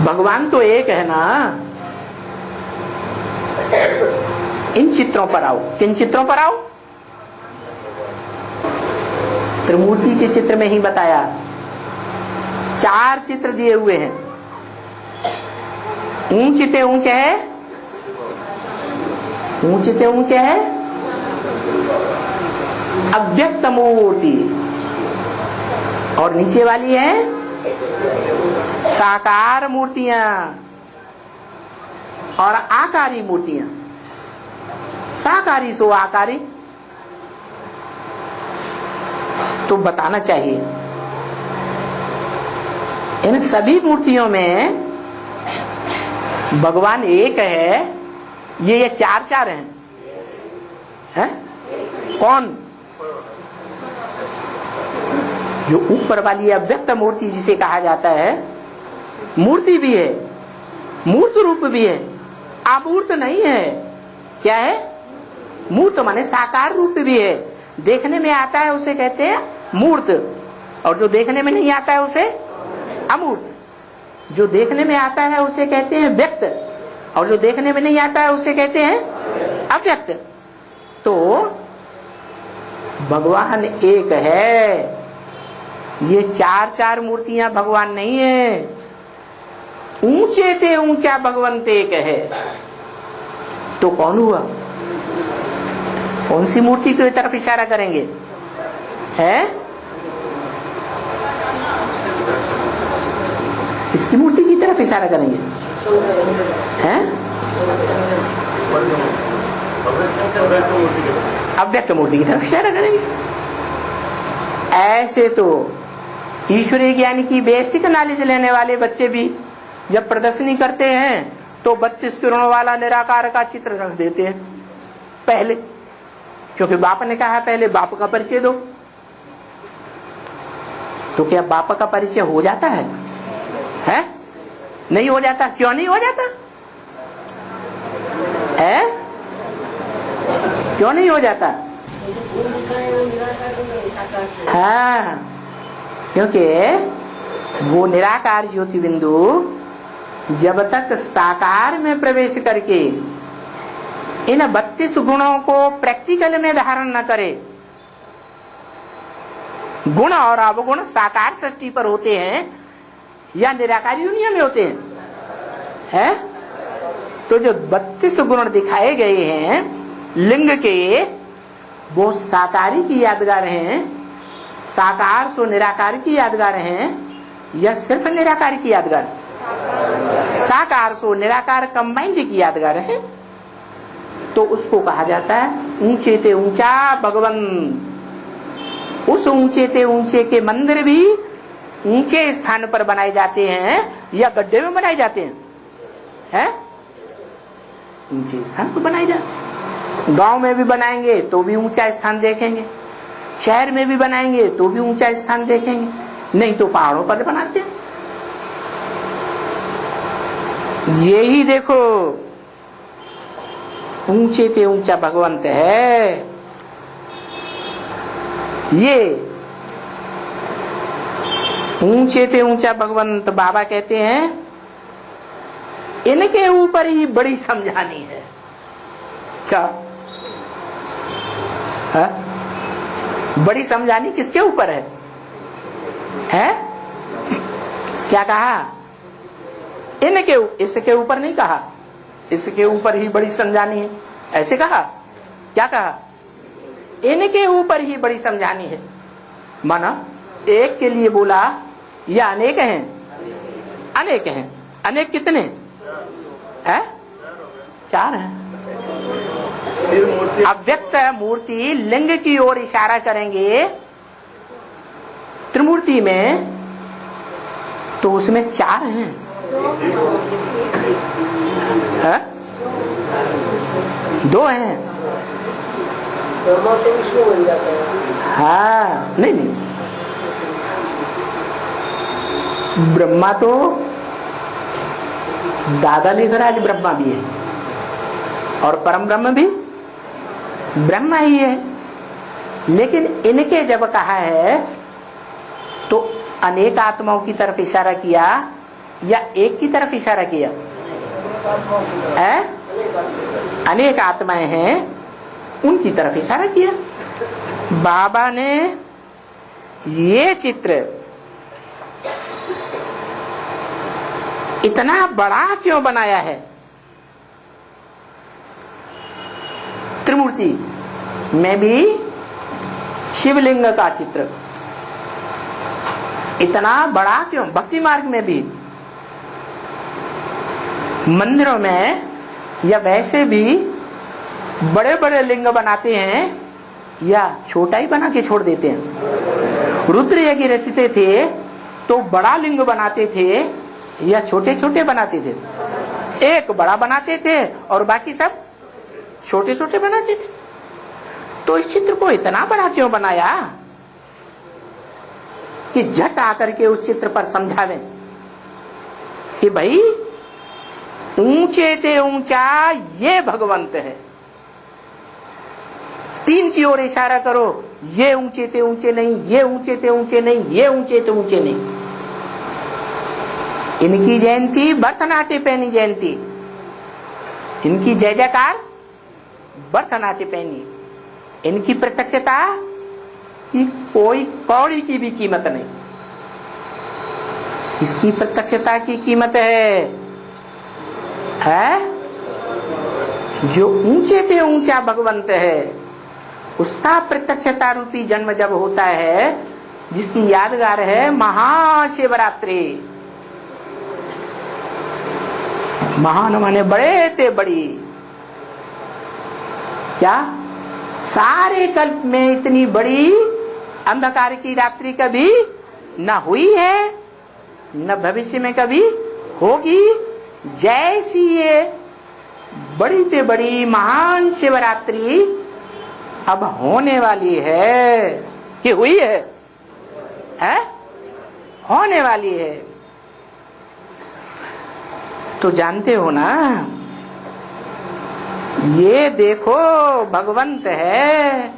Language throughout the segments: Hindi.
भगवान तो एक है ना। इन चित्रों पर आओ। किन चित्रों पर आओ? त्रिमूर्ति के चित्र में ही बताया। 4 चित्र दिए हुए हैं। ऊंचते ऊंचे है, ऊंचते ऊंचे है अव्यक्त मूर्ति, और नीचे वाली है साकार मूर्तियां और आकारी मूर्तियां। साकारी सो आकारी, तो बताना चाहिए इन सभी मूर्तियों में भगवान एक है। ये 4 हैं, कौन? जो ऊपर वाली अव्यक्त मूर्ति जिसे कहा जाता है, मूर्ति भी है, मूर्त रूप भी है, अमूर्त नहीं है। क्या है? मूर्त माने साकार रूप भी है। देखने में आता है उसे कहते हैं मूर्त, और जो देखने में नहीं आता है उसे अमूर्त। जो देखने में आता है उसे कहते हैं व्यक्त, और जो देखने में नहीं आता है उसे कहते हैं अव्यक्त। तो भगवान एक है। ये 4 मूर्तियां भगवान नहीं है। ऊंचे ते ऊंचा भगवंत एक है। तो कौन हुआ? कौन सी मूर्ति की तरफ इशारा करेंगे? है इसकी मूर्ति की तरफ इशारा करेंगे? हैं? अव्यक्त मूर्ति की तरफ इशारा करेंगे। ऐसे तो ईश्वरीय ज्ञान की बेसिक नॉलेज लेने वाले बच्चे भी जब प्रदर्शनी करते हैं तो 32 किरणों वाला निराकार का चित्र रख देते हैं पहले, क्योंकि बाप ने कहा पहले बाप का परिचय दो। तो क्या बाप का परिचय हो जाता है? हैं? नहीं हो जाता। क्यों नहीं हो जाता है? क्यों नहीं हो जाता? हाँ, क्योंकि वो निराकार ज्योति बिंदु जब तक साकार में प्रवेश करके इन 32 गुणों को प्रैक्टिकल में धारण न करे, गुण और अवगुण साकार सृष्टि पर होते हैं या निराकार यूनियन में होते हैं? तो जो 32 गुण दिखाए गए हैं लिंग के, वो साकारी की यादगार हैं, साकार सो निराकार की यादगार हैं, या सिर्फ निराकार की यादगार? साकार सो निराकार कंबाइंड की यादगार है। तो उसको कहा जाता है ऊंचे ते ऊंचा भगवन। उस ऊंचे ते ऊंचे के मंदिर भी ऊंचे स्थान पर बनाए जाते हैं या गड्ढे में बनाए जाते हैं? ऊंचे स्थान पर बनाए जाते हैं। गांव में भी बनाएंगे तो भी ऊंचा स्थान देखेंगे, शहर में भी बनाएंगे तो भी ऊंचा स्थान देखेंगे, नहीं तो पहाड़ों पर बनाते हैं। यही देखो ऊंचे ते ऊंचा भगवंत है। ये ऊंचे ते ऊंचा भगवंत बाबा कहते हैं इनके ऊपर ही बड़ी समझानी है। क्या है? बड़ी समझानी किसके ऊपर है? क्या कहा? इनके, इसके ऊपर नहीं कहा, इसके ऊपर ही बड़ी समझानी है, ऐसे कहा? क्या कहा? इनके ऊपर ही बड़ी समझानी है। माना एक के लिए बोला या अनेक हैं? अनेक हैं। अनेक कितने हैं? 4 हैं। अव्यक्त मूर्ति लिंग की ओर इशारा करेंगे त्रिमूर्ति में, तो उसमें 4 हैं। है? 2 हैं। हाँ, नहीं, ब्रह्मा तो दादा लिखराज ब्रह्मा भी है, और परम ब्रह्म भी ब्रह्मा ही है। लेकिन इनके जब कहा है तो अनेक आत्माओं की तरफ इशारा किया, या एक की तरफ इशारा किया है? अनेक आत्माएं हैं, उनकी तरफ इशारा किया। बाबा ने ये चित्र इतना बड़ा क्यों बनाया है? त्रिमूर्ति में भी शिवलिंग का चित्र इतना बड़ा क्यों? भक्ति मार्ग में भी, मंदिरों में या वैसे भी बड़े बड़े लिंग बनाते हैं या छोटा ही बना के छोड़ देते हैं। रुद्र यज्ञ रचते थे तो बड़ा लिंग बनाते थे या छोटे छोटे बनाते थे? एक बड़ा बनाते थे और बाकी सब छोटे छोटे बनाते थे। तो इस चित्र को इतना बड़ा क्यों बनाया कि झट आकर के उस चित्र पर समझावे कि भाई ऊंचे ते ऊंचा ये भगवंत है। तीन की ओर इशारा करो, ये ऊंचे ते ऊंचे नहीं, ये ऊंचे ते ऊंचे नहीं, ये ऊंचे ते ऊंचे नहीं। इनकी जयंती भरतनाट्य पैनी जयंती, इनकी जय जयकार भरतनाट्य पैनी। इनकी प्रत्यक्षता की कोई कौड़ी की भी कीमत नहीं। इसकी प्रत्यक्षता की कीमत है जो ऊंचे पे ऊंचा भगवंत है, उसका प्रत्यक्षता रूपी जन्म जब होता है, जिसकी यादगार है महाशिवरात्रि। महान माने बड़े ते बड़ी। क्या सारे कल्प में इतनी बड़ी अंधकार की रात्रि कभी न हुई है, न भविष्य में कभी होगी। जैसी ये बड़ी से बड़ी महान शिवरात्रि अब होने वाली है, कि हुई है? होने वाली है। तो जानते हो ना, ये देखो भगवंत है,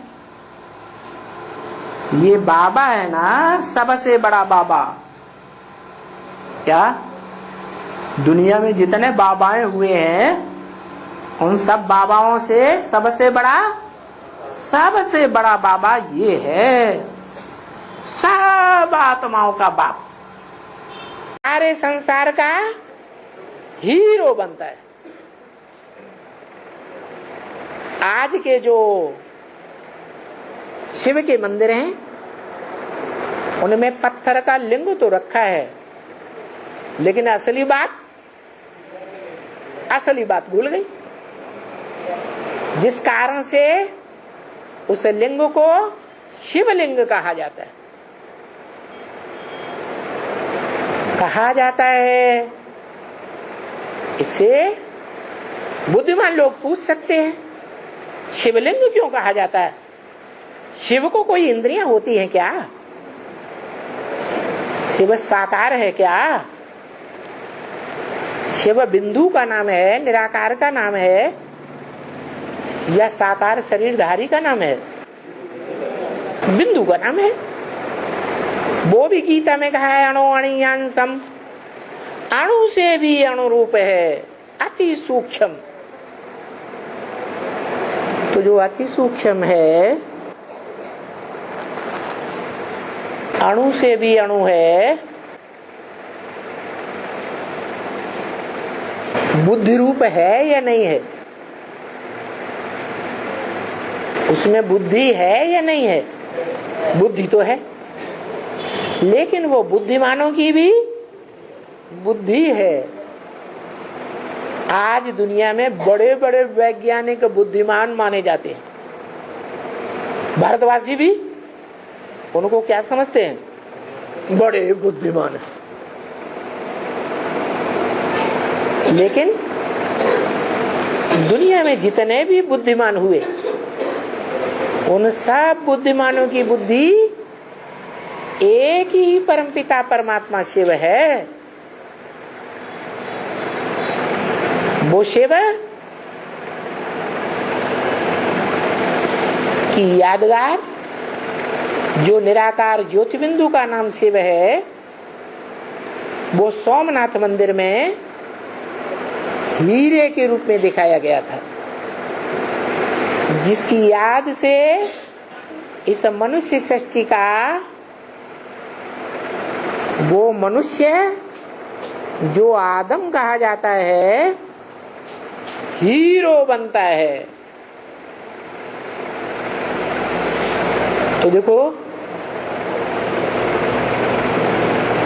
ये बाबा है ना, सबसे बड़ा बाबा। क्या दुनिया में जितने बाबाएं हुए हैं, उन सब बाबाओं से सबसे बड़ा बाबा ये है, सब आत्माओं का बाप, सारे संसार का हीरो बनता है। आज के जो शिव के मंदिर हैं, उनमें पत्थर का लिंग तो रखा है, लेकिन असली बात भूल गई। जिस कारण से उस लिंग को शिवलिंग कहा जाता है। इससे बुद्धिमान लोग पूछ सकते हैं, शिवलिंग क्यों कहा जाता है? शिव को कोई इंद्रियां होती हैं क्या? शिव साकार है क्या? शिव बिंदु का नाम है, निराकार का नाम है, या साकार शरीरधारी का नाम है? बिंदु का नाम है। वो भी गीता में कहा है, अणु अणियांसम, अणु से भी अनुरूप है, अति सूक्ष्म। तो जो अति सूक्ष्म है, अणु से भी अणु है, बुद्धि रूप है या नहीं है? उसमें बुद्धि है या नहीं है? बुद्धि तो है, लेकिन वो बुद्धिमानों की भी बुद्धि है। आज दुनिया में बड़े बड़े वैज्ञानिक बुद्धिमान माने जाते हैं। भारतवासी भी उनको क्या समझते हैं? बड़े बुद्धिमान है। लेकिन दुनिया में जितने भी बुद्धिमान हुए, उन सब बुद्धिमानों की बुद्धि एक ही परमपिता परमात्मा शिव है। वो शिव की यादगार जो निराकार ज्योति बिंदु का नाम शिव है, वो सोमनाथ मंदिर में हीरे के रूप में दिखाया गया था, जिसकी याद से इस मनुष्य सृष्टि का वो मनुष्य जो आदम कहा जाता है हीरो बनता है। तो देखो,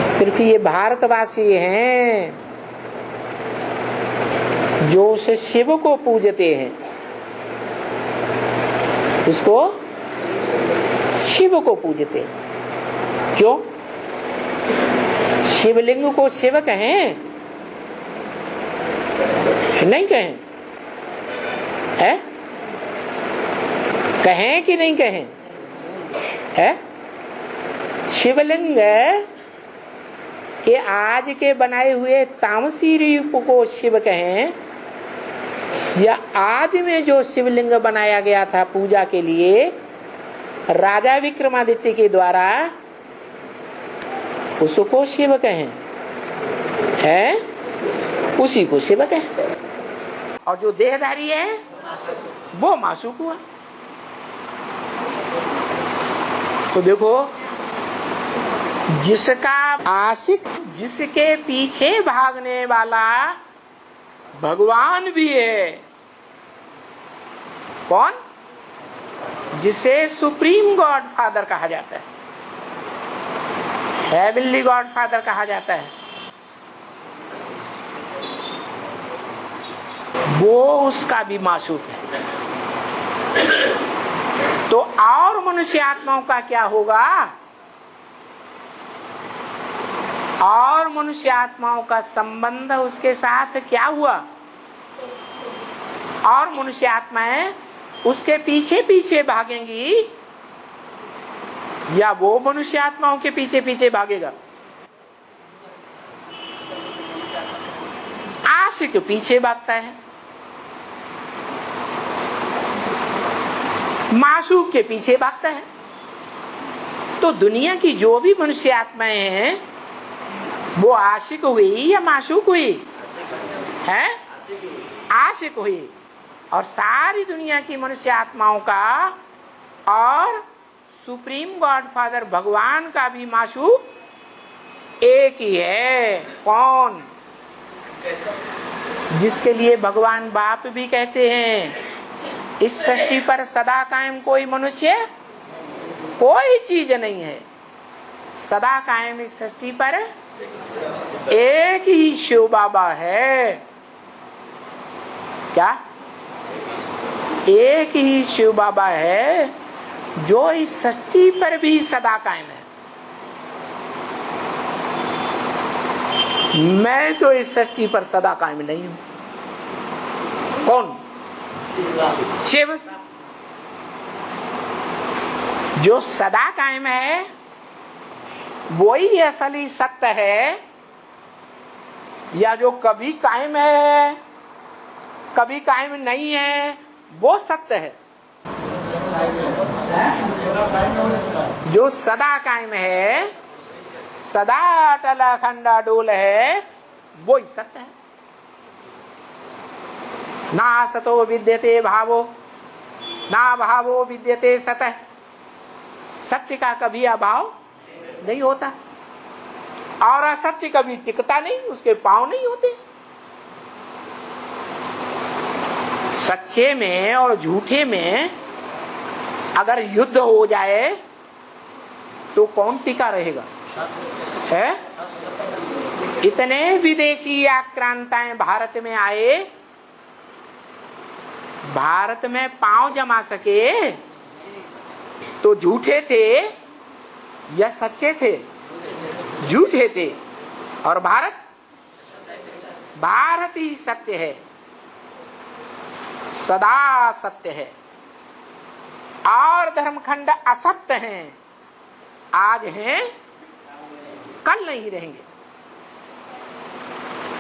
सिर्फ ये भारतवासी हैं जो उस शिव को पूजते हैं, इसको शिव को पूजते हैं। क्यों? शिवलिंग को शिव कहें? नहीं कहें? है? कहें कि नहीं कहें? है? शिवलिंग के आज के बनाए हुए तामसी रूप को शिव कहें, या आदि में जो शिवलिंग बनाया गया था पूजा के लिए राजा विक्रमादित्य के द्वारा, उसको शिव कहें, है? उसी को शिव कहें। और जो देहधारी है वो मासूक हुआ। तो देखो, जिसका आशिक, जिसके पीछे भागने वाला भगवान भी है, कौन? जिसे सुप्रीम गॉड फादर कहा जाता है, हेवनली गॉड फादर कहा जाता है, वो उसका भी मासूक है। तो और मनुष्य आत्माओं का क्या होगा? और मनुष्य आत्माओं का संबंध उसके साथ क्या हुआ? और मनुष्य आत्माएं उसके पीछे पीछे भागेंगी या वो मनुष्य आत्माओं के पीछे पीछे भागेगा? आशिक पीछे भागता है, मासूक के पीछे भागता है। तो दुनिया की जो भी मनुष्य आत्माएं हैं वो आशिक हुई या मासूक हुई? है? आशिक हुई। और सारी दुनिया की मनुष्य आत्माओं का और सुप्रीम गॉड फादर भगवान का भी मासूक एक ही है। कौन? जिसके लिए भगवान बाप भी कहते हैं, इस सृष्टि पर सदा कायम कोई मनुष्य, कोई चीज नहीं है। सदा कायम इस सृष्टि पर एक ही शिव बाबा है। क्या? एक ही शिव बाबा है जो इस सृष्टि पर भी सदा कायम है। मैं तो इस सृष्टि पर सदा कायम नहीं हूं। कौन? शिव। जो सदा कायम है वही असली सत्य है, या जो कभी कायम है कभी कायम नहीं है वो सत्य है? जो सदा कायम है, सदा अटल अखंड अडोल है, वो ही सत्य है। ना सतो विद्यते भावो, ना भावो विद्यते सतः। सत्य का कभी अभाव नहीं होता और असत्य कभी टिकता नहीं, उसके पांव नहीं होते। सच्चे में और झूठे में अगर युद्ध हो जाए तो कौन टिका रहेगा? है? इतने विदेशी आक्रांताएं भारत में आए, भारत में पांव जमा सके तो झूठे थे या सच्चे थे? झूठे थे। और भारत ही सत्य है, सदा सत्य है। और धर्मखंड असत्य हैं, आज हैं कल नहीं रहेंगे।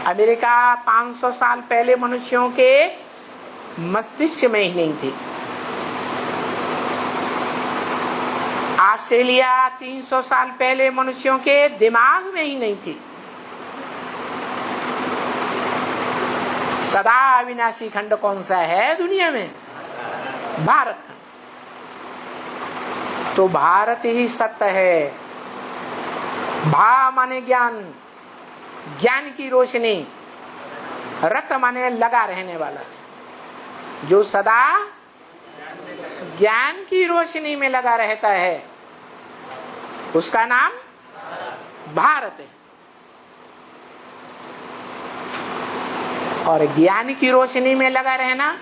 अमेरिका 500 साल पहले मनुष्यों के मस्तिष्क में ही नहीं थी। ऑस्ट्रेलिया 300 साल पहले मनुष्यों के दिमाग में ही नहीं थी। सदा अविनाशी खंड कौन सा है दुनिया में? भारत खंड। तो भारत ही सत्य है। भा माने ज्ञान, ज्ञान की रोशनी, रत माने लगा रहने वाला, जो सदा ज्ञान की रोशनी में लगा रहता है, उसका नाम भारत है। और ज्ञान की रोशनी में लगा रहना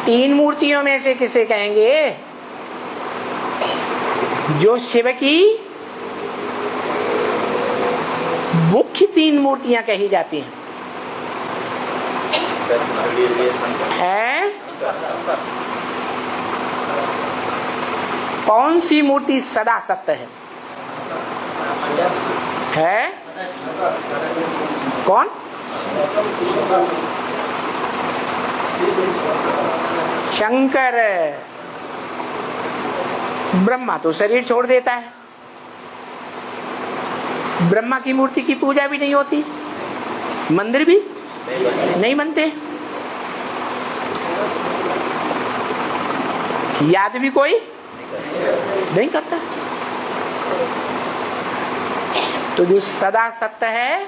तीन मूर्तियों में से किसे कहेंगे? जो शिव की मुख्य तीन मूर्तियां कही जाती हैं है। कौन सी मूर्ति सदा सत्य है? कौन? शंकर। ब्रह्मा तो शरीर छोड़ देता है, ब्रह्मा की मूर्ति की पूजा भी नहीं होती, मंदिर भी नहीं बनते, याद भी कोई नहीं करता। तो जो सदा सत्य है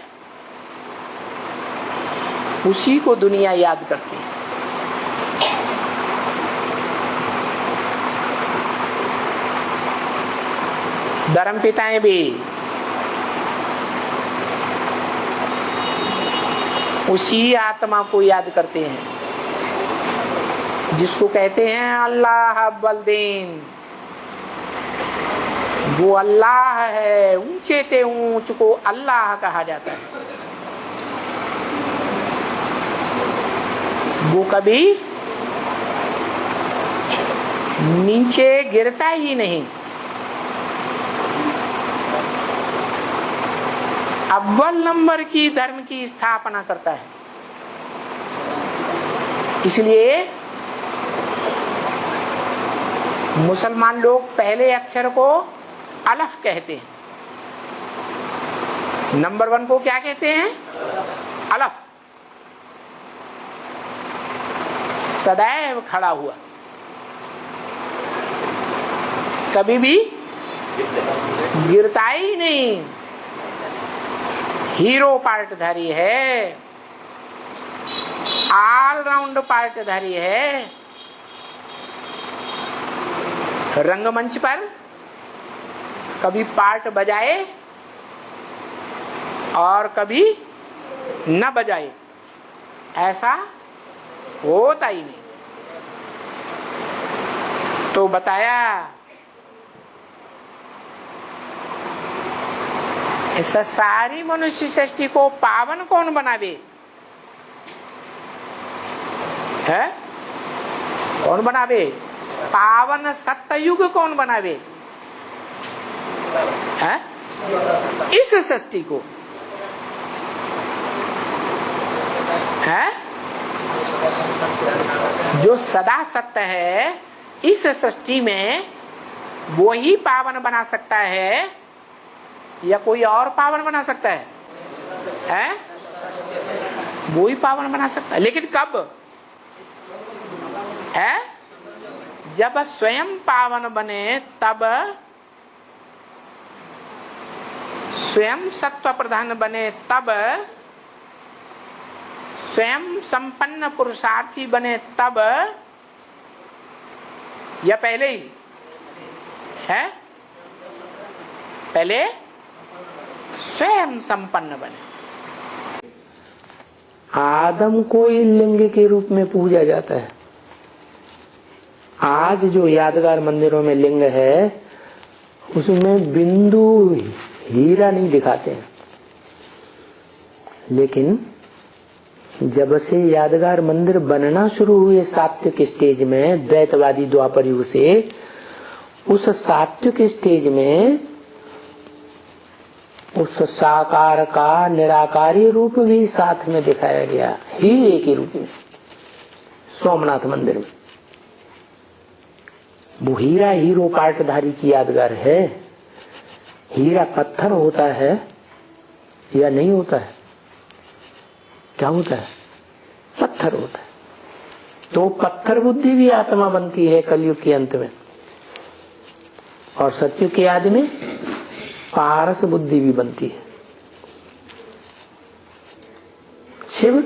उसी को दुनिया याद करती है। धर्म पिताएं भी उसी आत्मा को याद करते हैं जिसको कहते हैं अल्लाह बलदीन। वो अल्लाह है, ऊंचे ते ऊंच को अल्लाह कहा जाता है। वो कभी नीचे गिरता ही नहीं, अव्वल नंबर की धर्म की स्थापना करता है। इसलिए मुसलमान लोग पहले अक्षर को अलफ कहते हैं, नंबर 1 को क्या कहते हैं? अलफ। सदैव खड़ा हुआ, कभी भी गिरता ही नहीं, हीरो पार्टधारी है, ऑलराउंड पार्टधारी है। रंगमंच पर कभी पार्ट बजाए और कभी न बजाए, ऐसा होता ही नहीं। तो बताया ऐसा सारी मनुष्य सृष्टि को पावन कौन बनावे है? कौन बनावे? पावन सत्ययुग कौन बनावे है? इस सृष्टि को है जो सदा सत्य है, इस सृष्टि में वो ही पावन बना सकता है या कोई और पावन बना सकता है? हैं? वो ही पावन बना सकता है, लेकिन कब है? जब स्वयं पावन बने, तब स्वयं सत्व प्रधान बने, तब स्वयं संपन्न पुरुषार्थी बने, तब या पहले ही है? पहले स्वयं संपन्न बने। आदम को लिंग के रूप में पूजा जाता है। आज जो यादगार मंदिरों में लिंग है उसमें बिंदु हीरा नहीं दिखाते हैं, लेकिन जब से यादगार मंदिर बनना शुरू हुए सात्विक स्टेज में, द्वैतवादी द्वापर युग से, उस सात्विक स्टेज में उस साकार का निराकारी रूप भी साथ में दिखाया गया, हीरे के रूप में। सोमनाथ मंदिर में वो हीरा हीरो पाटधारी की यादगार है, हीरा पत्थर होता है या नहीं होता है? क्या होता है? पत्थर होता है। तो पत्थर बुद्धि भी आत्मा बनती है कलयुग के अंत में, और सतयुग के आदि में पारस बुद्धि भी बनती है। शिव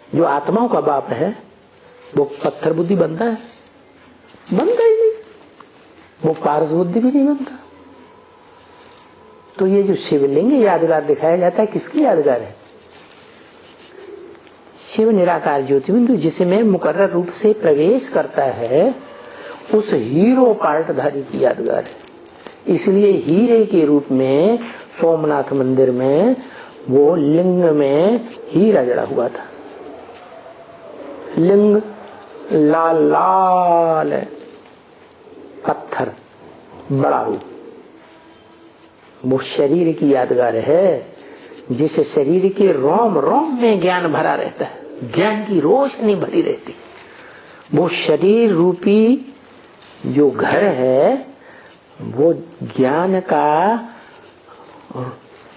जो आत्माओं का बाप है वो पत्थर बुद्धि बनता है? बनता ही नहीं। वो पारस बुद्धि भी नहीं बनता। तो ये जो शिवलिंग यादगार दिखाया जाता है, किसकी यादगार है? शिव निराकार ज्योति बिंदु जिसमें मुकर्रर रूप से प्रवेश करता है, उस हीरो पार्टधारी की यादगार है। इसलिए हीरे के रूप में सोमनाथ मंदिर में वो लिंग में हीरा जड़ा हुआ था। लिंग लाल लाल है, पत्थर बड़ा रूप। वो शरीर की यादगार है, जिस शरीर के रोम रोम में ज्ञान भरा रहता है, ज्ञान की रोशनी भरी रहती। वो शरीर रूपी जो घर है वो ज्ञान का,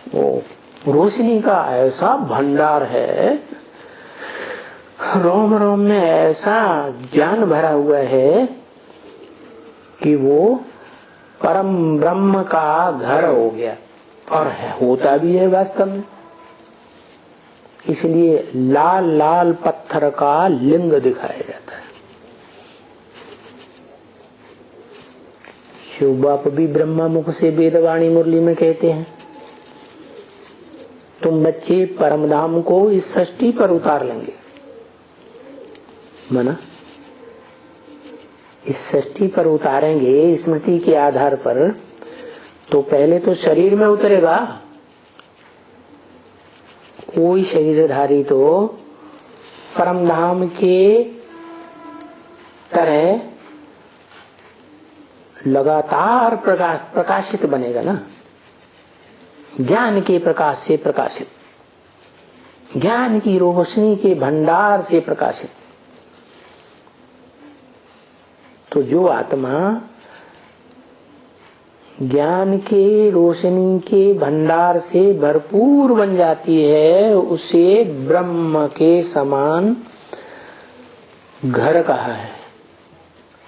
वो रोशनी का ऐसा भंडार है, रोम रोम में ऐसा ज्ञान भरा हुआ है कि वो परम ब्रह्म का घर हो गया, और होता भी है वास्तव में। इसलिए लाल लाल पत्थर का लिंग दिखाया जाता है। शिव बाप भी ब्रह्मा मुख से वेदवाणी मुरली में कहते हैं, तुम बच्चे परम धाम को इस षष्ठी पर उतार लेंगे। माना इस षष्ठी पर उतारेंगे स्मृति के आधार पर, तो पहले तो शरीर में उतरेगा। कोई शरीरधारी तो परम धाम के तरह लगातार प्रकाशित बनेगा ना, ज्ञान के प्रकाश से प्रकाशित, ज्ञान की रोशनी के भंडार से प्रकाशित। तो जो आत्मा ज्ञान के रोशनी के भंडार से भरपूर बन जाती है, उसे ब्रह्म के समान घर कहा है,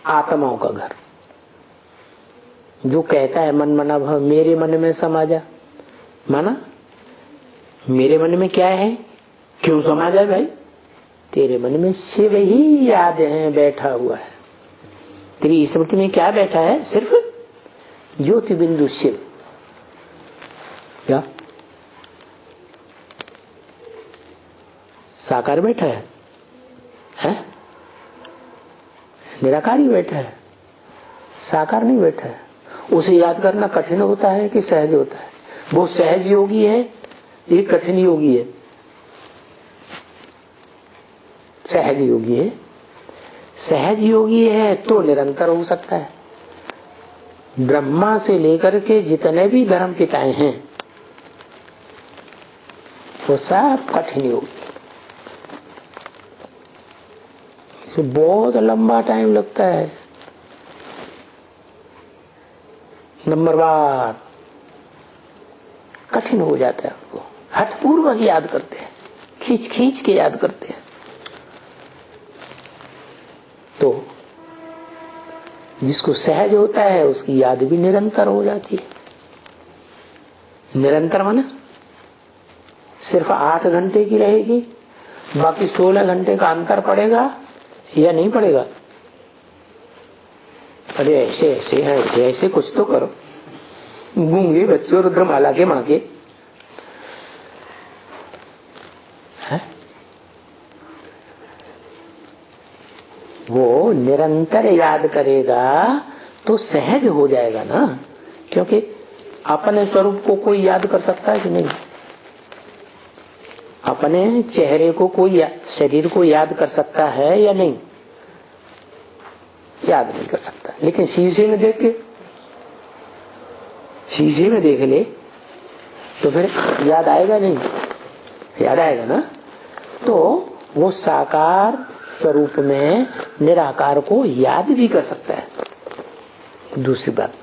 आत्माओं का घर। जो कहता है मन मना भव, मेरे मन में समा जा। माना मेरे मन में क्या है, क्यों समा जाए भाई? तेरे मन में शिव ही याद है, बैठा हुआ है। तेरी स्मृति में क्या बैठा है? सिर्फ ज्योति बिंदु शिव। क्या साकार बैठा है? निराकारी बैठा है, साकार नहीं बैठा है। उसे याद करना कठिन होता है कि सहज होता है? वो सहज योगी है, एक कठिन योगी है। सहज योगी है। सहज योगी है तो निरंतर हो सकता है। ब्रह्मा से लेकर के जितने भी धर्म पिताएं हैं वो सब कठिन योगी। इसे बहुत लंबा टाइम लगता है। नंबर बार कठिन हो जाता है उनको, हठपूर्वक याद करते हैं, खींच खींच के याद करते हैं। तो जिसको सहज होता है उसकी याद भी निरंतर हो जाती है। निरंतर माने सिर्फ 8 घंटे की रहेगी, बाकी 16 घंटे का अंतर पड़ेगा या नहीं पड़ेगा? अरे ऐसे ऐसे हैं, ऐसे कुछ तो करो। गूंगे बच्चों रुद्रमाला के माँ के है? वो निरंतर याद करेगा तो सहज हो जाएगा ना, क्योंकि अपने स्वरूप को कोई याद कर सकता है कि नहीं? अपने चेहरे को कोई शरीर को याद कर सकता है या नहीं? याद नहीं कर सकता। लेकिन शीशे में देख के, शीशे में देख ले तो फिर याद आएगा नहीं? याद आएगा ना। तो वो साकार स्वरूप में निराकार को याद भी कर सकता है। दूसरी बात,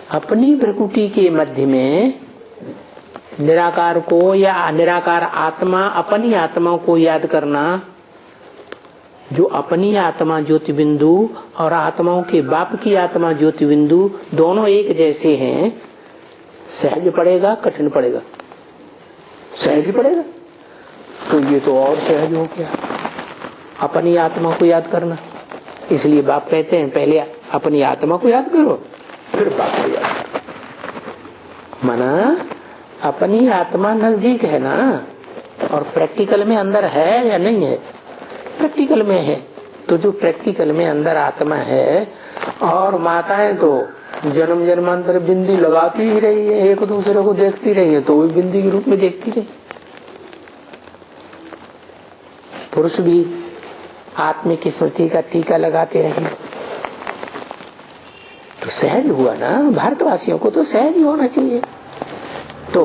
अपनी प्रकृति के मध्य में निराकार को या निराकार आत्मा अपनी आत्मा को याद करना, जो अपनी आत्मा ज्योति बिंदु और आत्माओं के बाप की आत्मा ज्योति बिंदु दोनों एक जैसे हैं, सहज पड़ेगा कठिन पड़ेगा? सहज पड़ेगा। तो ये तो और सहज हो गया, अपनी आत्मा को याद करना। इसलिए बाप कहते हैं पहले अपनी आत्मा को याद करो फिर बाप को याद करो। माना अपनी आत्मा नजदीक है ना, और प्रैक्टिकल में अंदर है या नहीं है? प्रैक्टिकल में है। तो जो प्रैक्टिकल में अंदर आत्मा है, और माताएं तो जन्म जन्मांतर बिंदी लगाती ही रही है, एक दूसरे को देखती रही है तो वो बिंदी के रूप में देखती रही। पुरुष भी आत्मिक स्मृति का टीका लगाते रहे, तो सहज हुआ ना। भारतवासियों को तो सहज ही होना चाहिए। तो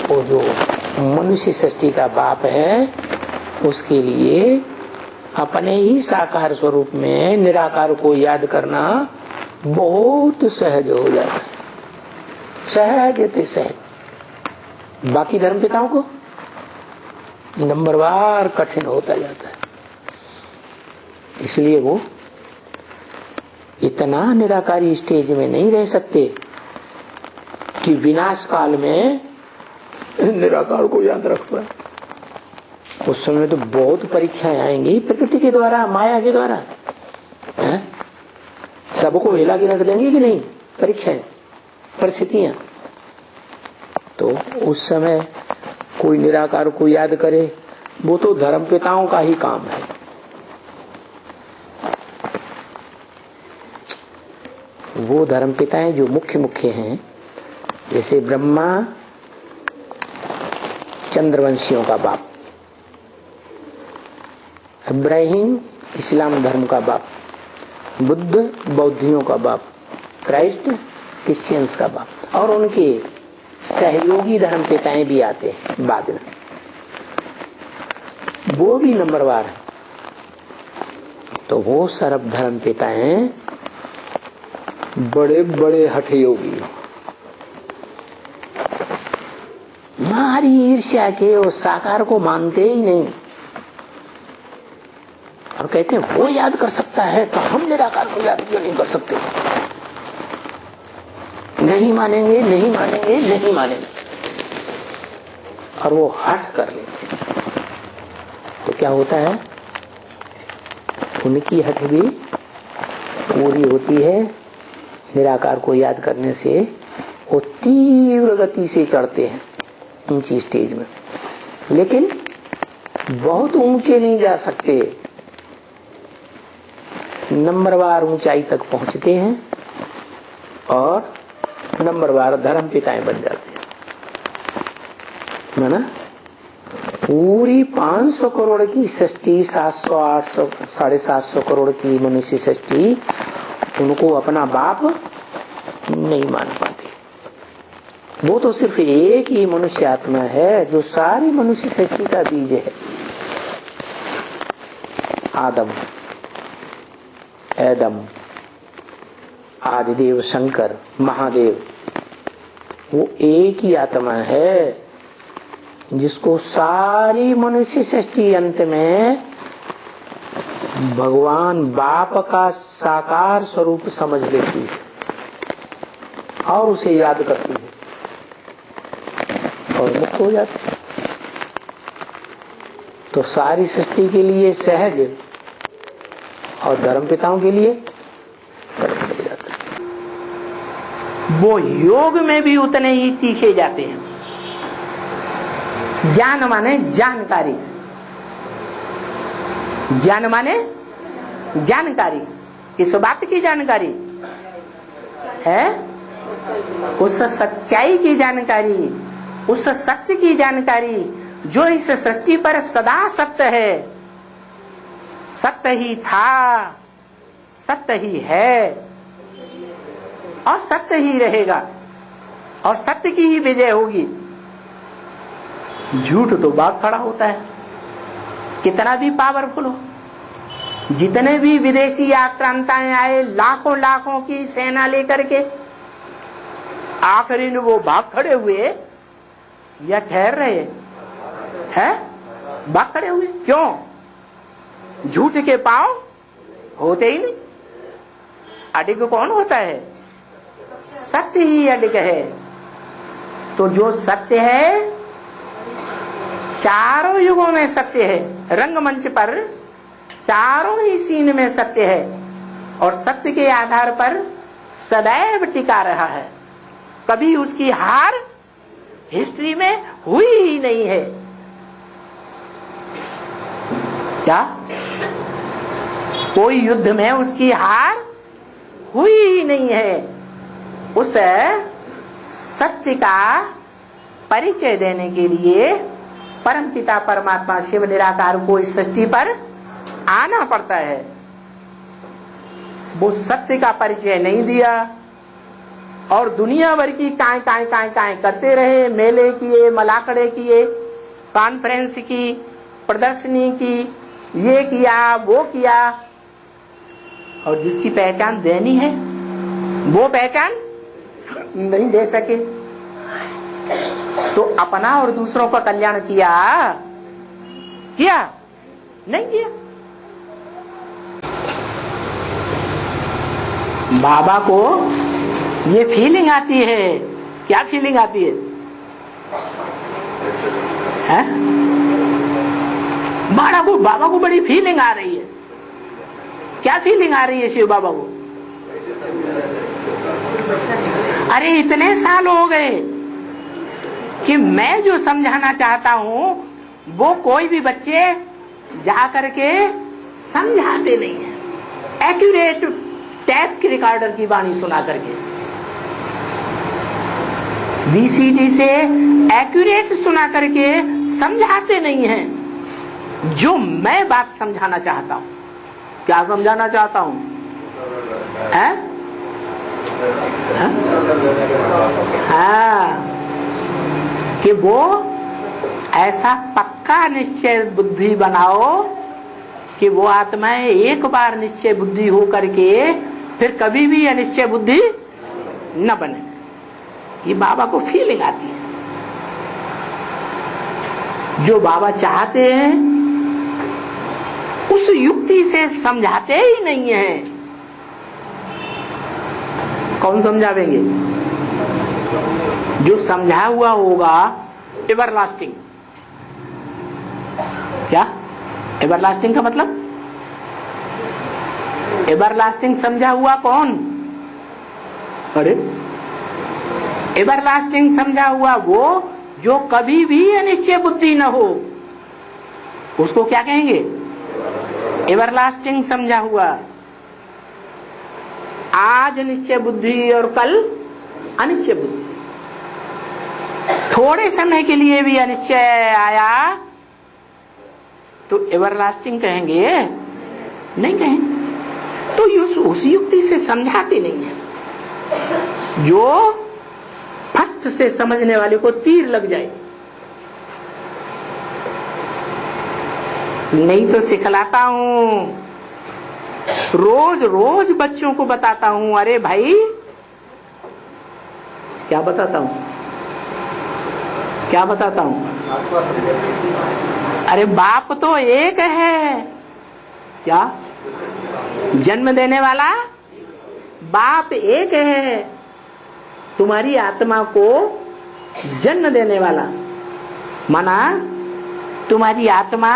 वो जो मनुष्य सृष्टि का बाप है, उसके लिए अपने ही साकार स्वरूप में निराकार को याद करना बहुत सहज हो जाता है, सहज सहज। बाकी धर्म पिताओं को नंबरवार कठिन होता जाता है। इसलिए वो इतना निराकारी स्टेज में नहीं रह सकते कि विनाश काल में निराकार को याद रख पाए। उस समय तो बहुत परीक्षाएं आएंगी प्रकृति के द्वारा, माया के द्वारा। सबको हिला के रख देंगे कि नहीं परीक्षाएं, परिस्थितियां। तो उस समय कोई निराकार को याद करे, वो तो धर्म पिताओं का ही काम है। वो धर्म पिताएं जो मुख्य मुख्य हैं, जैसे ब्रह्मा चंद्रवंशियों का बाप, इब्राहिम इस्लाम धर्म का बाप, बुद्ध बौद्धियों का बाप, क्राइस्ट क्रिश्चियंस का बाप, और उनके सहयोगी धर्म पिताएं भी आते हैं बाद में, वो भी नंबरवार है। तो वो सर्व धर्म पिताएं बड़े बड़े हठयोगी, मारी ईर्ष्या के उस साकार को मानते ही नहीं, और कहते हैं वो याद कर सकता है तो हम निराकार को याद क्यों नहीं कर सकते? नहीं मानेंगे, नहीं मानेंगे, नहीं मानेंगे, और वो हट कर लेते हैं। तो क्या होता है, उनकी हट भी पूरी होती है। निराकार को याद करने से वो तीव्र गति से चढ़ते हैं ऊंची स्टेज में, लेकिन बहुत ऊंचे नहीं जा सकते, नंबरवार ऊंचाई तक पहुंचते हैं और नंबरवार धर्म पिताएं बन जाते हैं। ना पूरी 500 करोड़ की सृष्टि, 700 800 750 करोड़ की मनुष्य सृष्टि, उनको अपना बाप नहीं मान पाते। वो तो सिर्फ एक ही मनुष्य आत्मा है जो सारी मनुष्य सृष्टि का बीज है। आदम, एडम, आदिदेव, शंकर, महादेव, वो एक ही आत्मा है जिसको सारी मनुष्य सृष्टि अंत में भगवान बाप का साकार स्वरूप समझ लेती है और उसे याद करती है और मुक्त हो जाती है। तो सारी सृष्टि के लिए सहज और धर्म पिताओं के लिए कठिन हो जाता है। वो योग में भी उतने ही तीखे जाते हैं। ज्ञान माने जानकारी, ज्ञान माने जानकारी, किस बात की जानकारी है? उस सच्चाई की जानकारी, उस सत्य की जानकारी जो इस सृष्टि पर सदा सत्य है, सत्य ही था, सत्य ही है और सत्य ही रहेगा और सत्य की ही विजय होगी। झूठ तो बात खड़ा होता है, कितना भी पावरफुल हो, जितने भी विदेशी आक्रांताएं आए, लाखों लाखों की सेना लेकर के, आखिरी में वो भाग खड़े हुए या ठहर रहे हैं? भाग खड़े हुए। क्यों? झूठ के पांव होते ही नहीं। अडिग कौन होता है? सत्य ही अडिग है। तो जो सत्य है, चारों युगों में सत्य है, रंगमंच पर चारों ही सीन में सत्य है, और सत्य के आधार पर सदैव टिका रहा है। कभी उसकी हार हिस्ट्री में हुई ही नहीं है। क्या कोई युद्ध में उसकी हार हुई ही नहीं है? उस सत्य का परिचय देने के लिए परमपिता परमात्मा शिव निराकार को इस सृष्टि पर आना पड़ता है। वो सत्य का परिचय नहीं दिया और दुनिया भर की काय काय काय काय करते रहे। मेले किए, मलाकड़े किए, कॉन्फ्रेंस की, प्रदर्शनी की, ये किया वो किया, और जिसकी पहचान देनी है वो पहचान नहीं दे सके। तो अपना और दूसरों का कल्याण किया नहीं किया। बाबा को ये फीलिंग आती है। क्या फीलिंग आती है? बाबा को बड़ी फीलिंग आ रही है। क्या फीलिंग आ रही है शिव बाबा को? अरे इतने साल हो गए कि मैं जो समझाना चाहता हूं वो कोई भी बच्चे जा करके समझाते नहीं है। एक्यूरेट टैप की रिकॉर्डर की वाणी सुना करके, VCD से एक्यूरेट सुना करके समझाते नहीं हैं जो मैं बात समझाना चाहता हूं। क्या समझाना चाहता हूं? कि वो ऐसा पक्का निश्चय बुद्धि बनाओ कि वो आत्माएं एक बार निश्चय बुद्धि हो करके फिर कभी भी अनिश्चय बुद्धि न बने। ये बाबा को फीलिंग आती है। जो बाबा चाहते हैं उस युक्ति से समझाते ही नहीं है। कौन समझावेंगे? जो समझा हुआ होगा एवरलास्टिंग। क्या एवरलास्टिंग का मतलब? एवरलास्टिंग समझा हुआ कौन? अरे एवरलास्टिंग समझा हुआ वो जो कभी भी अनिश्चय बुद्धि न हो, उसको क्या कहेंगे? एवरलास्टिंग समझा हुआ। आज निश्चय बुद्धि और कल अनिश्चय बुद्धि। थोड़े समय के लिए भी अनिश्चय आया तो एवरलास्टिंग कहेंगे? नहीं कहेंगे। तो उस युक्ति से समझाते नहीं है जो फट से समझने वाले को तीर लग जाए। नहीं तो सिखलाता हूं, रोज रोज बच्चों को बताता हूं। अरे भाई, क्या बताता हूं? क्या बताता हूं? अरे बाप तो एक है। क्या? जन्म देने वाला बाप एक है। तुम्हारी आत्मा को जन्म देने वाला माना तुम्हारी आत्मा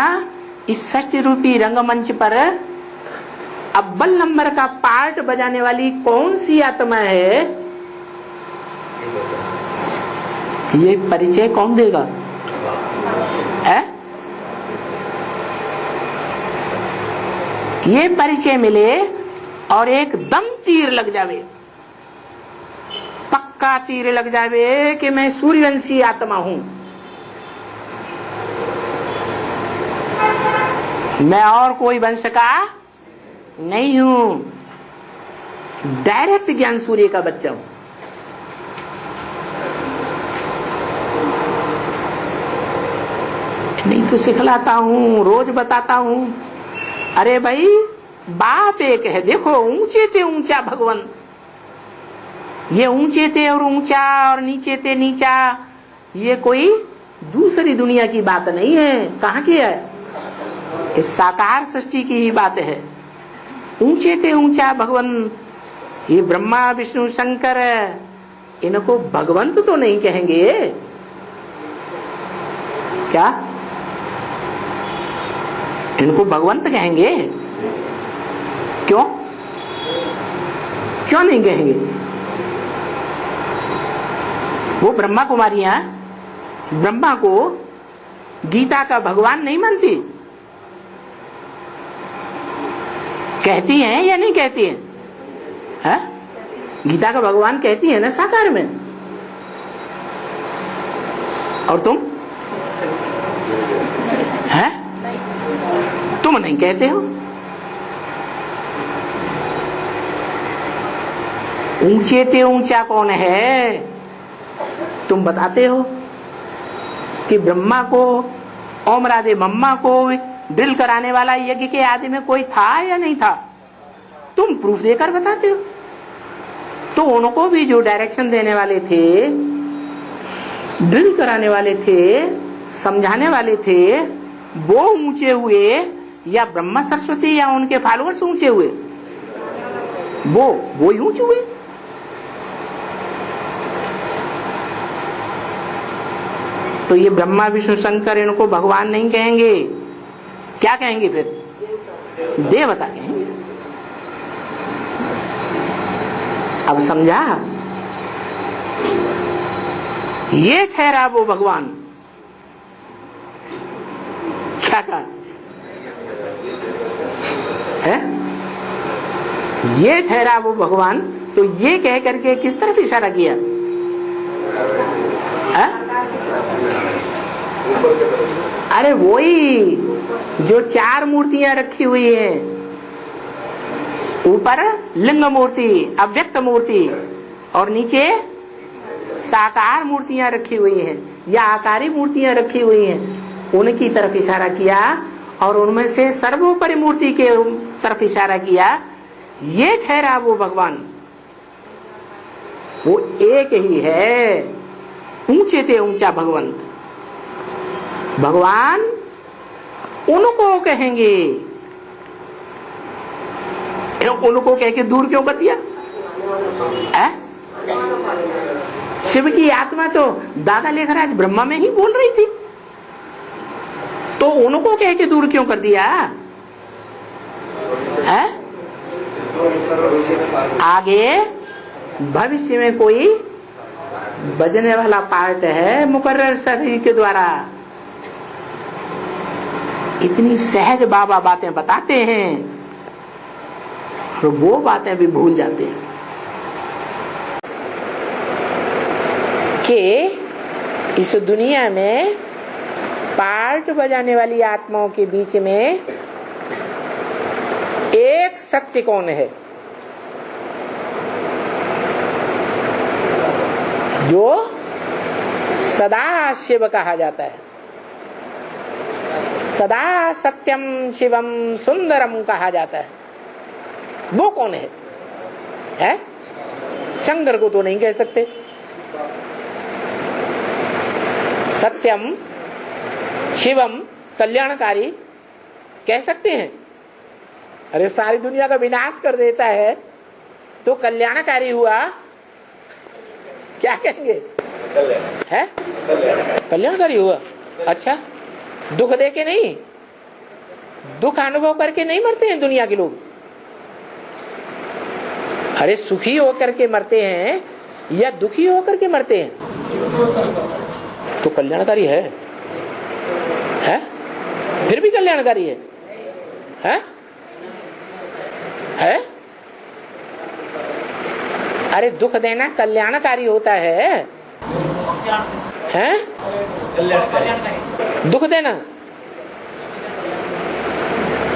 इस सृष्टि रूपी रंगमंच पर अव्वल नंबर का पार्ट बजाने वाली कौन सी आत्मा है? ये परिचय कौन देगा? ये परिचय मिले और एकदम तीर लग जावे, पक्का तीर लग जावे कि मैं सूर्यवंशी आत्मा हूं, मैं और कोई वंश का नहीं हूं, डायरेक्ट ज्ञान सूर्य का बच्चा हूं। नहीं तो सिखलाता हूं, रोज बताता हूं। अरे भाई, बाप एक है। देखो ऊंचे ते ऊंचा भगवान, ये ऊंचे थे और ऊंचा और नीचे थे नीचा, ये कोई दूसरी दुनिया की बात नहीं है। कहाँ की है? इस साकार सृष्टि की ही बात है। ऊंचे थे ऊंचा भगवान, ये ब्रह्मा विष्णु शंकर, इनको भगवंत तो नहीं कहेंगे क्या? इनको भगवंत कहेंगे? क्यों क्यों नहीं कहेंगे? वो ब्रह्मा कुमारियां ब्रह्मा को गीता का भगवान नहीं मानती, कहती हैं या नहीं कहती हैं? है? गीता का भगवान कहती है ना साकार में। और तुम है? तुम नहीं कहते हो। ऊंचे ते ऊंचा कौन है? तुम बताते हो कि ब्रह्मा को ओम राधे मम्मा को ड्रिल कराने वाला यज्ञ के आदि में कोई था या नहीं था? तुम प्रूफ देकर बताते हो। तो उनको भी जो डायरेक्शन देने वाले थे, ड्रिल कराने वाले थे, समझाने वाले थे, वो ऊंचे हुए या ब्रह्मा सरस्वती या उनके फॉलोअर्स ऊंचे हुए? वो ही ऊंचे हुए। तो ये ब्रह्मा विष्णु शंकर इनको भगवान नहीं कहेंगे, क्या कहेंगे फिर? देवता कहेंगे। अब समझा? ये ठहरा वो भगवान। क्या कहा है? ये ठहरा वो भगवान। तो ये कह करके किस तरफ इशारा किया है? अरे वही जो चार मूर्तियां रखी हुई हैं, ऊपर लिंग मूर्ति, अव्यक्त मूर्ति, और नीचे साकार मूर्तियां रखी हुई हैं या आकारी मूर्तियां रखी हुई हैं, उनकी तरफ इशारा किया और उनमें से सर्वोपरि मूर्ति के तरफ इशारा किया। ये ठहरा वो भगवान, वो एक ही है, ऊंचे ते ऊंचा भगवंत। भगवान उनको कहेंगे, उनको कह के दूर क्यों कर दिया? शिव की आत्मा तो दादा लेखराज ब्रह्मा में ही बोल रही थी, तो उनको कह के दूर क्यों कर दिया? है? आगे भविष्य में कोई बजने वाला पार्ट है मुकर्रर शरीर के द्वारा। इतनी सहज बाबा बातें बताते हैं और वो बातें भी भूल जाते हैं कि इस दुनिया में पार्ट बजाने वाली आत्माओं के बीच में एक सत्य कौन है जो सदा शिव कहा जाता है, सदा सत्यम शिवम सुंदरम कहा जाता है। वो कौन है? शंकर को तो नहीं कह सकते। सत्यम शिवम कल्याणकारी कह सकते हैं। अरे सारी दुनिया का विनाश कर देता है तो कल्याणकारी हुआ, क्या कहेंगे? है कल्याणकारी हुआ। अच्छा, दुख दे के नहीं, दुख अनुभव करके नहीं मरते हैं दुनिया के लोग। अरे सुखी होकर के मरते हैं या दुखी होकर के मरते हैं, तो कल्याणकारी है? फिर भी कल्याणकारी है? है? अरे दुख देना कल्याणकारी होता है? दुख देना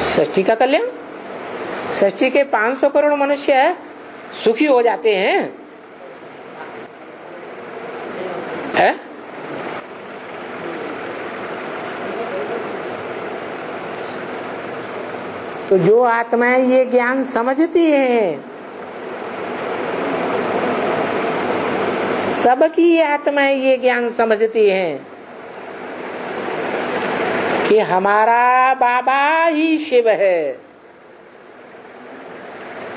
सृष्टि का कल्याण। सृष्टि के 500 करोड़ मनुष्य सुखी हो जाते हैं, है? तो जो आत्माएं ये ज्ञान समझती हैं, सबकी आत्माएं ये ज्ञान समझती हैं कि हमारा बाबा ही शिव है।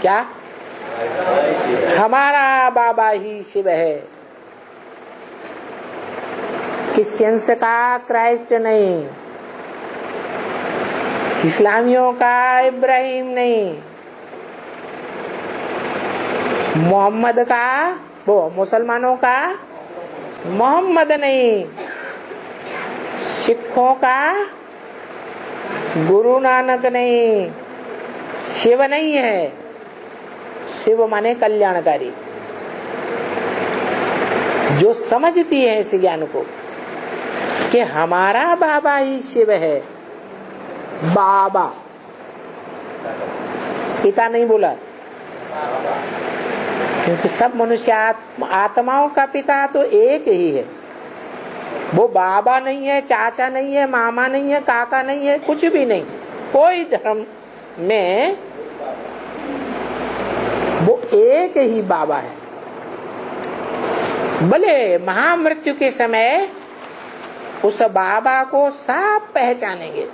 क्या? हमारा बाबा ही शिव है। क्रिश्चियंस का क्राइस्ट नहीं, इस्लामियों का इब्राहिम नहीं, मोहम्मद का वो मुसलमानों का मोहम्मद नहीं, सिखों का गुरु नानक नहीं, शिव नहीं है। शिव माने कल्याणकारी। जो समझती है इस ज्ञान को कि हमारा बाबा ही शिव है, बाबा, पिता नहीं बोला, क्योंकि सब मनुष्य आत्माओं का पिता तो एक ही है। वो बाबा नहीं है, चाचा नहीं है, मामा नहीं है, काका नहीं है, कुछ भी नहीं। कोई धर्म में वो एक ही बाबा है। भले महामृत्यु के समय उस बाबा को सब पहचानेंगे,